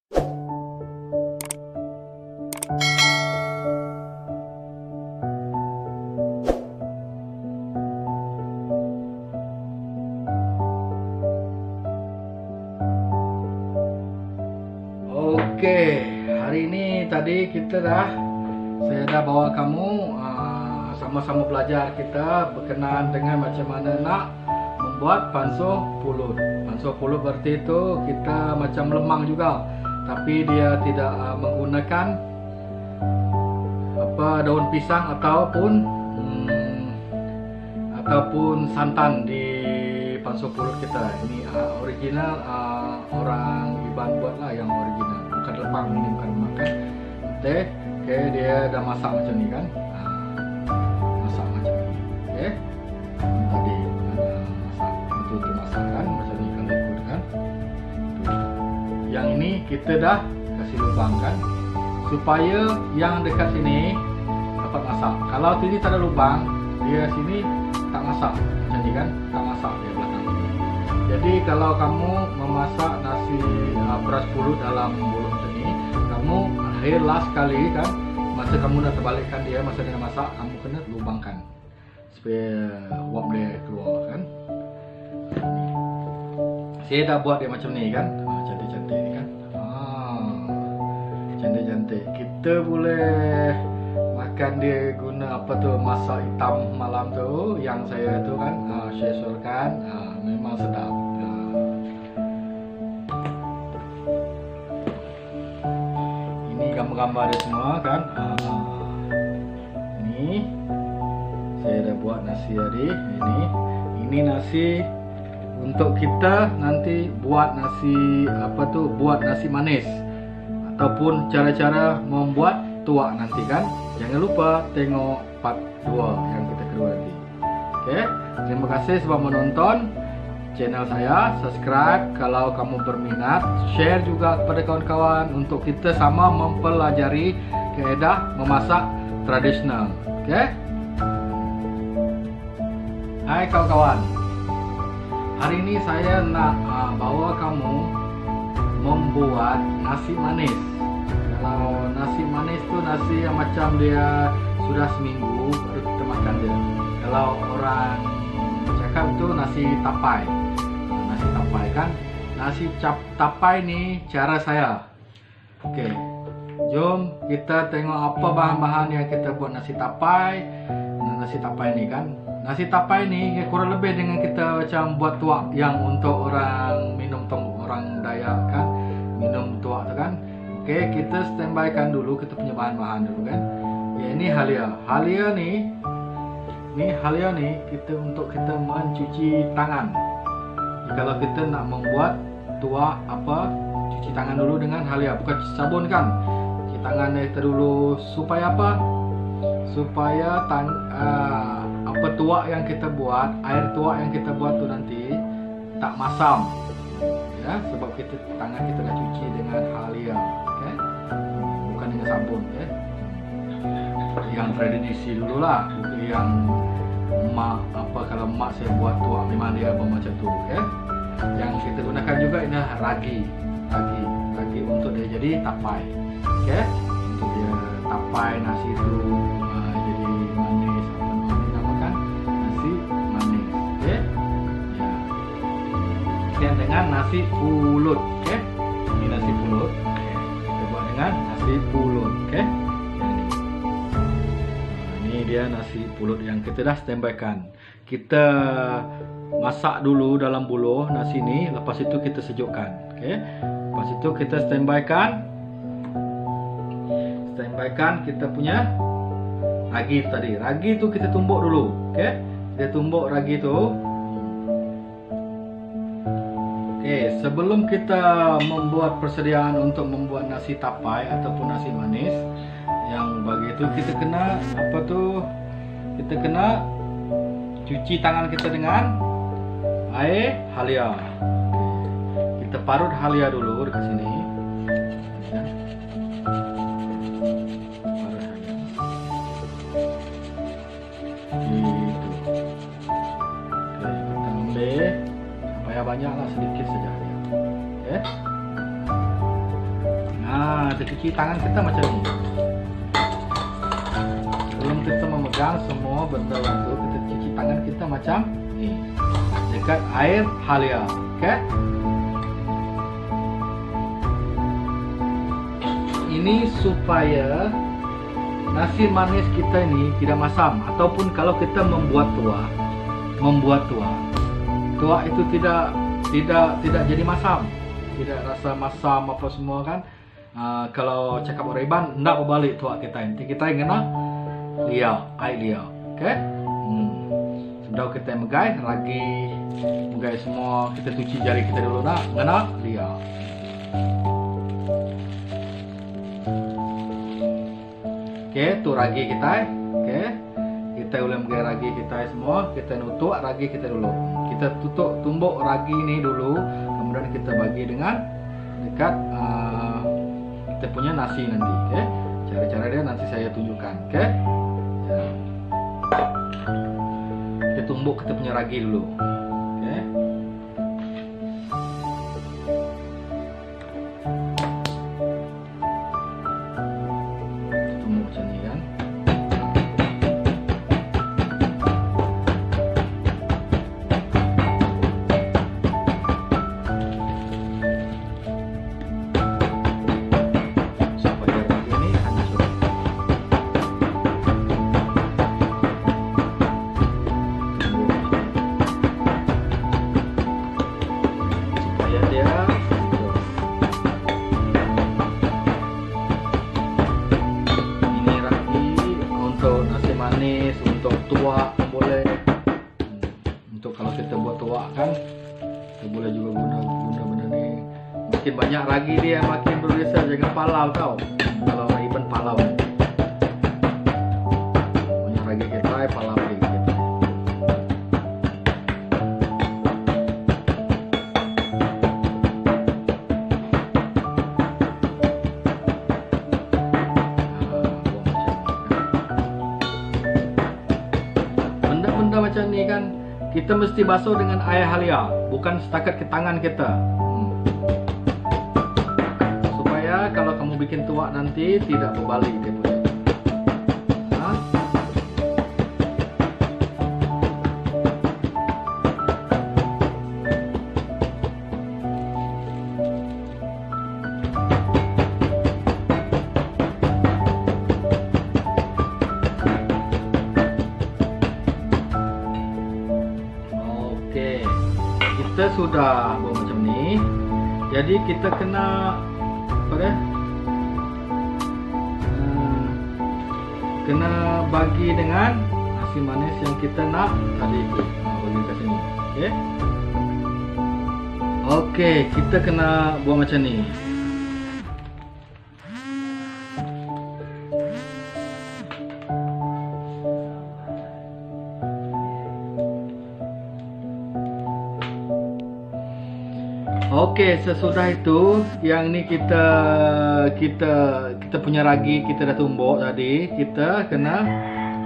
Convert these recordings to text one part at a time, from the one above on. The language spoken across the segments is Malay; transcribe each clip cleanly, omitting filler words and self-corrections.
Oke, hari ini tadi saya dah bawa kamu sama-sama belajar kita berkenaan dengan macam mana nak membuat panso pulut. Panso pulut berarti itu kita macam lemang juga, tapi dia tidak menggunakan daun pisang ataupun santan di panso pulut kita. Ini original orang Iban buat lah, yang original, bukan lemang ini, bukan lemang kan. Oke, dia dah masak macam ni kan, masak macam ni. Oke, tadi masak betul-betul masak kan, macam ni kalau ikut kan. Yang ini kita dah kasih lubang kan, supaya yang dekat sini dapat masak. Kalau sini tak ada lubang, dia sini tak masak macam ni kan, tak masak dia belakang. Jadi kalau kamu memasak nasi beras pulut dalam buluh macam ni, kamu akhir last kali kan, masa kamu nak terbalikkan dia, masa dia masak, kamu kena lubangkan supaya uap dia keluar kan. Saya dah buat dia macam ni kan, cantik-cantik ni kan, cantik-cantik. Kita boleh makan dia guna masak hitam malam tu, yang saya tu kan share-sharekan, memang sedap. Ini gambar-gambar dia semua kan. Ini saya dah buat nasi tadi. Ini nasi untuk kita nanti buat nasi buat nasi manis ataupun cara-cara membuat tuak nanti kan. Jangan lupa tengok part 2 yang kita kedua nanti. Oke, terima kasih sebab menonton channel saya. Subscribe kalau kamu berminat, share juga kepada kawan-kawan untuk kita sama mempelajari kaedah memasak tradisional. Oke, hai kawan-kawan, hari ini saya nak bawa kamu membuat nasi manis. Kalau nasi manis tu nasi yang macam dia sudah seminggu baru kita makan dia. Kalau orang cakap tu nasi tapai. Nasi tapai kan. Nasi tapai ni cara saya. Okey. Jom kita tengok apa bahan-bahan yang kita buat nasi tapai. Nasi tapai ni kan. Nasi tapai ni kurang lebih dengan kita macam buat tuak yang untuk orang minum orang Dayak kan. Minum tuak tu kan. Oke, kita standbykan dulu kita punya bahan-bahan dulu kan. Ya, ini halia. Halia ni kita untuk kita mencuci tangan. Kalau kita nak membuat tuak cuci tangan dulu dengan halia, bukan sabun kan. Cuci tangan kita dulu supaya apa? Supaya tuak yang kita buat, air tuak yang kita buat tu nanti tak masam. Ya, sebab tangan kita dah cuci dengan halia. Bukan dengan sabun ya. Yang tradisi dulu lah, yang mak kalau mak saya buat tuak memang dia macam tu ya. Yang kita gunakan juga ini ragi untuk dia jadi tapai. Okey, untuk dia tapai nasi itu jadi manis, dinamakan nasi manis. Okey. Ya. Dan dengan nasi pulut, okey. Ini nasi pulut. Nasi pulut, oke? Ini dia nasi pulut yang kita dah standbykan. Kita masak dulu dalam buluh nasi ni, lepas itu kita sejukkan, oke? Lepas itu kita standbykan kita punya ragi tadi. Ragi itu kita tumbuk dulu, oke? Kita tumbuk ragi itu. Oke, sebelum kita membuat persediaan untuk membuat nasi tapai ataupun nasi manis, yang bagi itu kita kena kita kena cuci tangan kita dengan air halia. Kita parut halia dulu dekat sini. Parut halia. Gitu. Oke, kita ambil banyaklah, sedikit saja. Oke. kita cuci tangan kita macam ni. Sebelum kita memegang semua benda itu, kita cuci tangan kita macam ni dekat air halia. Okey. Ini supaya nasi manis kita ini tidak masam, ataupun kalau kita membuat tuak itu tidak jadi masam, tidak rasa masam apa semua kan. Kalau cakap orang Iban, nak berbalik tuak kita, nanti kita kena liau, air liau. Okey. Sudah kita megai semua, kita cuci jari kita dulu nak kena liau. Okey, tu ragi kita. Okey. Kita ulang megai ragi kita semua, kita nutuk ragi kita dulu. Kita tumbuk ragi ni dulu, kemudian kita bagi dengan dekat kita punya nasi nanti. Okey. Cara-cara dia nanti saya tunjukkan. Okey. Ya. Kita tumbuk kita punya ragi dulu. Okey. Tumbuk macam ni kan. Untuk tuak boleh, untuk kalau kita buat tuak kan, kita boleh juga guna benda ni. Makin banyak ragi dia makin berbeza. Jangan palau tau. Kalau orang Iban palau kan, banyak ragi kita palau lagi kita. Macam ni kan, kita mesti basuh dengan air halia, bukan setakat ke tangan kita. Supaya kalau kamu bikin tuak nanti tidak berbalik dia punya. Kita sudah buat macam ni, jadi kita kena apa dia? Kena bagi dengan nasi manis yang kita nak tadi tu. Bagi kat sini. Okey. Okey, kita kena buat macam ni. Okey, sesudah itu yang ni kita punya ragi kita dah tumbuk tadi, kita kena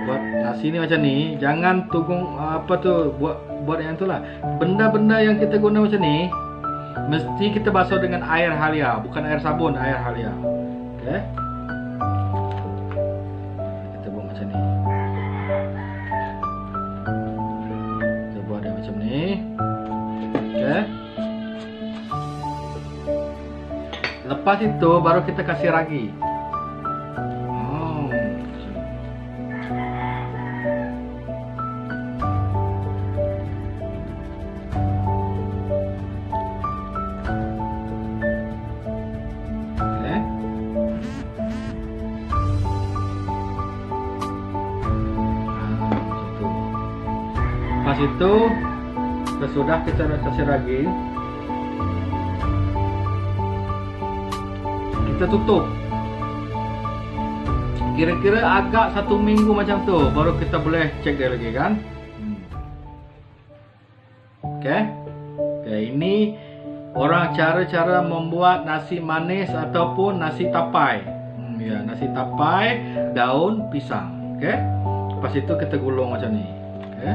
buat nasi ni macam ni. Jangan tunggu apa tu buat yang tu lah. Benda-benda yang kita guna macam ni mesti kita basuh dengan air halia, bukan air sabun, air halia. Okey. Kita buat macam ni. Kita buat dia macam ni. Okey. Lepas itu baru kita kasih ragi. Oke. Lepas itu sesudah kita kasih ragi, kita tutup. Kira-kira agak 1 minggu macam tu, baru kita boleh cek dia lagi kan. Okey. Ini orang cara-cara membuat nasi manis ataupun nasi tapai. Ya, nasi tapai daun pisang. Okey. Lepas itu kita gulung macam ni. Okey.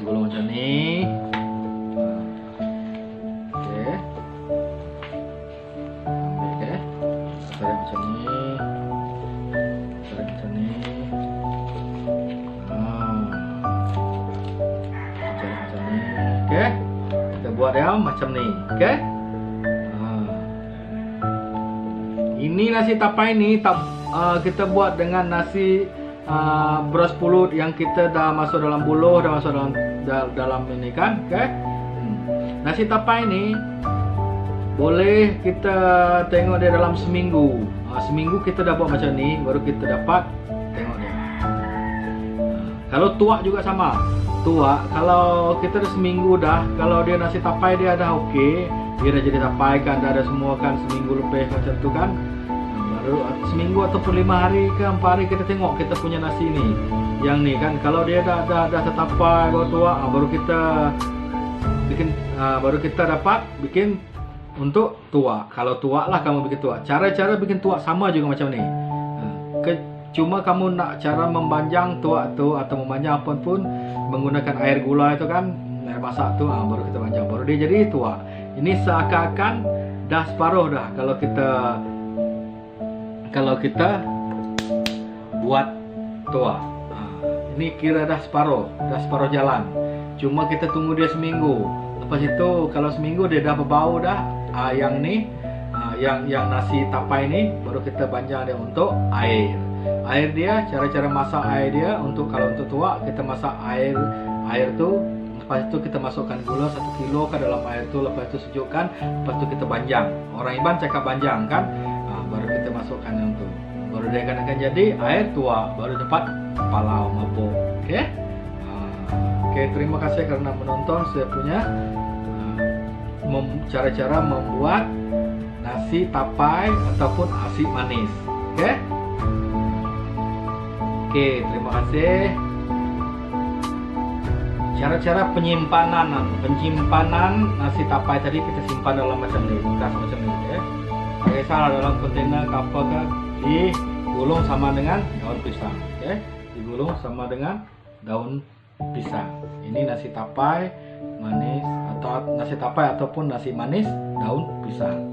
Gulung macam ni. dia macam ni. Okey. Ini nasi tapai ni kita buat dengan nasi beras pulut yang kita dah masuk dalam buluh, dah masuk dalam ini kan. Okey. Nasi tapai ni boleh kita tengok dia dalam seminggu. Seminggu kita dah buat macam ni, baru kita dapat tengok dia. Kalau tuak juga sama. Tuak, kalau kita dah seminggu dah, kalau dia nasi tapai dia dah okey, dia dah jadi tapai kan, dah ada semua kan, seminggu lebih macam tu kan. Baru seminggu ataupun 5 hari ke 4 hari kita tengok kita punya nasi ni. Yang ni kan, kalau dia dah tertapai, baru tuak, baru kita bikin, baru kita dapat bikin untuk tuak. Kalau tuak lah kamu bikin tuak. Cara-cara bikin tuak sama juga macam ni. Cuma kamu nak cara membanjang tuak tu atau membanjang apapun menggunakan air gula itu kan, air masak tu, baru kita banjang, baru dia jadi tuak. Ini seakan-akan dah separuh dah kalau kita buat tuak. Ini kira dah separuh jalan. Cuma kita tunggu dia seminggu. Lepas itu kalau seminggu dia dah berbau dah, yang ni, yang nasi tapai ni, baru kita banjang dia untuk air. Air dia, cara-cara masak air dia, kalau untuk tuak kita masak air tu, lepas itu kita masukkan gula 1 kilo ke dalam air tu, lepas itu sejukkan, lepas itu kita banjang. Orang Iban cakap banjang kan, baru kita masukkan yang tu, baru dia akan jadi air tuak, baru dapat palau mabuk. Okey. Okey, terima kasih kerana menonton saya punya cara-cara membuat nasi tapai ataupun nasi manis. Okey. Oke, terima kasih. Cara-cara penyimpanan nasi tapai tadi kita simpan dalam macam ni, bekas macam ni, ya. Pakai salah dalam kontainer kapal kan, digulung sama dengan daun pisang, ya. Digulung sama dengan daun pisang. Ini nasi tapai manis atau nasi tapai ataupun nasi manis daun pisang.